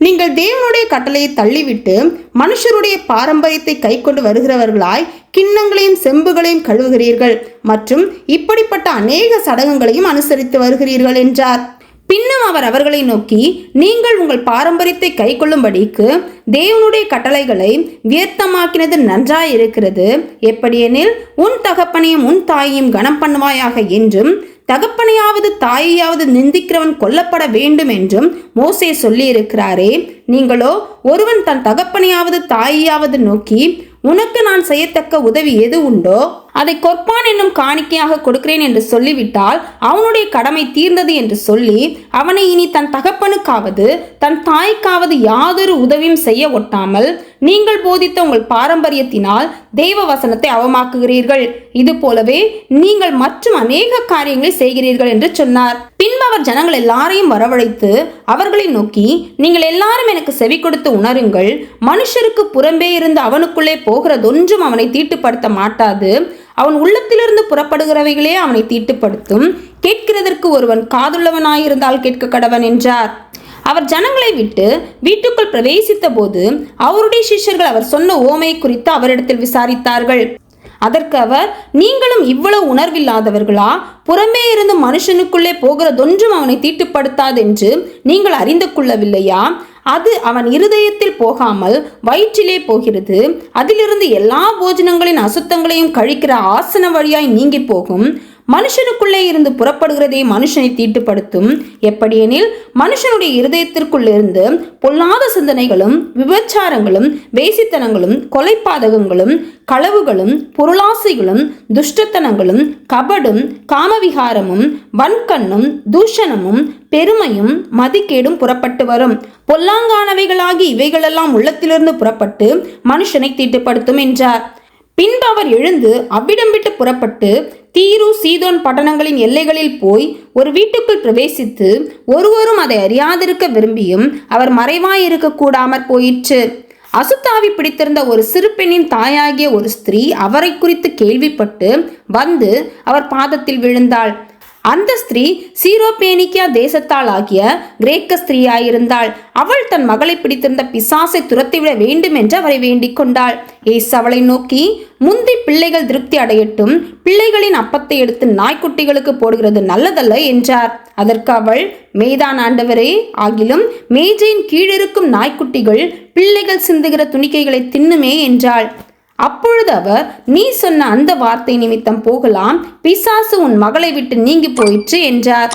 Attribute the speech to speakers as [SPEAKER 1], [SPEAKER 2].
[SPEAKER 1] நீங்கள் தேவனுடைய கட்டளையை தள்ளிவிட்டு மனுஷருடைய பாரம்பரியத்தை கை கொண்டு வருகிறவர்களாய் கிண்ணங்களையும் செம்புகளையும் கழுவுகிறீர்கள் மற்றும் இப்படிப்பட்ட அநேக சடங்குகளையும் அனுசரித்து வருகிறீர்கள் என்றார். பின்னும் அவர் அவர்களை நோக்கி, நீங்கள் உங்கள் பாரம்பரியத்தை கை கொள்ளும்படிக்கு தேவனுடைய கட்டளைகளை வியர்த்தமாக்கினது நன்றாயிருக்கிறது. எப்படியெனில், உன் தகப்பனையும் உன் தாயையும் கனம் பண்ணுவாயாக என்றும் தகப்பனையாவது தாயையாவது நிந்திக்கிறவன் கொல்லப்பட வேண்டும் என்றும் மோசே சொல்லி இருக்கிறாரே. நீங்களோ ஒருவன் தன் தகப்பனையாவது தாயையாவது நோக்கி, உனக்கு நான் செய்யத்தக்க உதவி எது உண்டோ அதை கொர்பான் என்னும் காணிக்கையாக கொடுக்கிறேன் என்று சொல்லிவிட்டால் அவனுடைய கடமை தீர்ந்தது என்று சொல்லி அவனை இனி தன் தகப்பனுக்காவது தன் தாய்க்காவது யாதொரு உதவியும் செய்ய ஒட்டாமல் நீங்கள் போதித்த உங்கள் பாரம்பரியத்தினால் தெய்வ வசனத்தை அவமாக்குகிறீர்கள். இது போலவே நீங்கள் மற்றும் அநேக காரியங்களை செய்கிறீர்கள் என்று சொன்னார். பின்பு அவர் ஜனங்கள் எல்லாரையும் வரவழைத்து அவர்களை நோக்கி, நீங்கள் எல்லாரும் எனக்கு செவி கொடுத்து உணருங்கள். மனுஷருக்கு புறம்பே இருந்து அவனுக்குள்ளே போகிறதொன்றும் அவனை தீட்டுப்படுத்த மாட்டாது. அவன் உள்ளத்திலிருந்து புறப்படுகிறவைகளே அவனை தீட்டுப்படுத்தும். கேட்கிறதற்கு ஒருவன் காதுள்ளவனாயிருந்தால் கேட்க கடவன் என்றார். அவர் ஜனங்களை விட்டு வீட்டுக்குள் பிரவேசித்த போது அவருடைய சிஷ்யர்கள் அவர் சொன்ன ஓமையை குறித்து அவரிடத்தில் விசாரித்தார்கள். அதற்கு அவர், நீங்களும் இவ்வளவு உணர்வில்லாதவர்களா? புறமே இருந்து மனுஷனுக்குள்ளே போகிறதொன்றும் அவனை தீட்டுப்படுத்தாது என்று நீங்கள் அறிந்து கொள்ளவில்லையா? அது அவன் இருதயத்தில் போகாமல் வயிற்றிலே போகிறது. அதிலிருந்து எல்லா போஜனங்களின் அசுத்தங்களையும் கழிக்கிற ஆசன வழியாய் நீங்கி போகும். மனுஷனுக்குள்ளே இருந்து புறப்படுகிறதே மனுஷனை தீட்டுப்படுத்தும். எப்படியெனில், மனுஷனுடைய இருதயத்திற்குள்ளிருந்து பொல்லாத சிந்தனைகளும் விபச்சாரங்களும் வேசித்தனங்களும் கொலைப்பாதகங்களும் களவுகளும் பொருளாசைகளும் துஷ்டத்தனங்களும் கபடும் காமவிகாரமும் வன்கண்ணும் தூஷணமும் பெருமையும் மதிக்கேடும் புறப்பட்டு வரும். பொல்லாங்கானவைகளாகி இவைகளெல்லாம் உள்ளத்திலிருந்து புறப்பட்டு மனுஷனை தீட்டுப்படுத்தும் என்றார். பின்பு அவர் எழுந்து அவ்விடம் விட்டு புறப்பட்டு தீரு சீதோன் பட்டணங்களின் எல்லைகளில் போய் ஒரு வீட்டுக்குள் பிரவேசித்து ஒருவரும் அதை அறியாதிருக்க விரும்பியும் அவர் மறைவாயிருக்க கூடாமற் போயிற்று. அசுத்தாவி பிடித்திருந்த ஒரு சிறு பெண்ணின் தாயாகிய ஒரு ஸ்திரீ அவரை குறித்து கேள்விப்பட்டு வந்து அவர் பாதத்தில் விழுந்தாள். அந்த ஸ்திரீ சீரோபேனிக்கியா தேசத்தால் ஆகிய கிரேக்க ஸ்திரீயாயிருந்தாள். அவள் தன் மகளை பிடித்திருந்த பிசாசை துரத்திவிட வேண்டும் என்று அவரை வேண்டிக் கொண்டாள். இயேசு அவளை நோக்கி, முந்தி பிள்ளைகள் திருப்தி அடையட்டும், பிள்ளைகளின் அப்பத்தை எடுத்து நாய்க்குட்டிகளுக்கு போடுகிறது நல்லதல்ல என்றார். அதற்கு அவள், மேய்தான் ஆண்டவரே, ஆகிலும் மேஜையின் கீழிருக்கும் நாய்க்குட்டிகள் பிள்ளைகள் சிந்துகிற துணிக்கைகளை தின்னுமே என்றாள். அப்பொழுது அவர், நீ சொன்ன அந்த வார்த்தை நிமித்தம் போகலாம், பிசாசு உன் மகளை விட்டு நீங்கி போயிற்று என்றார்.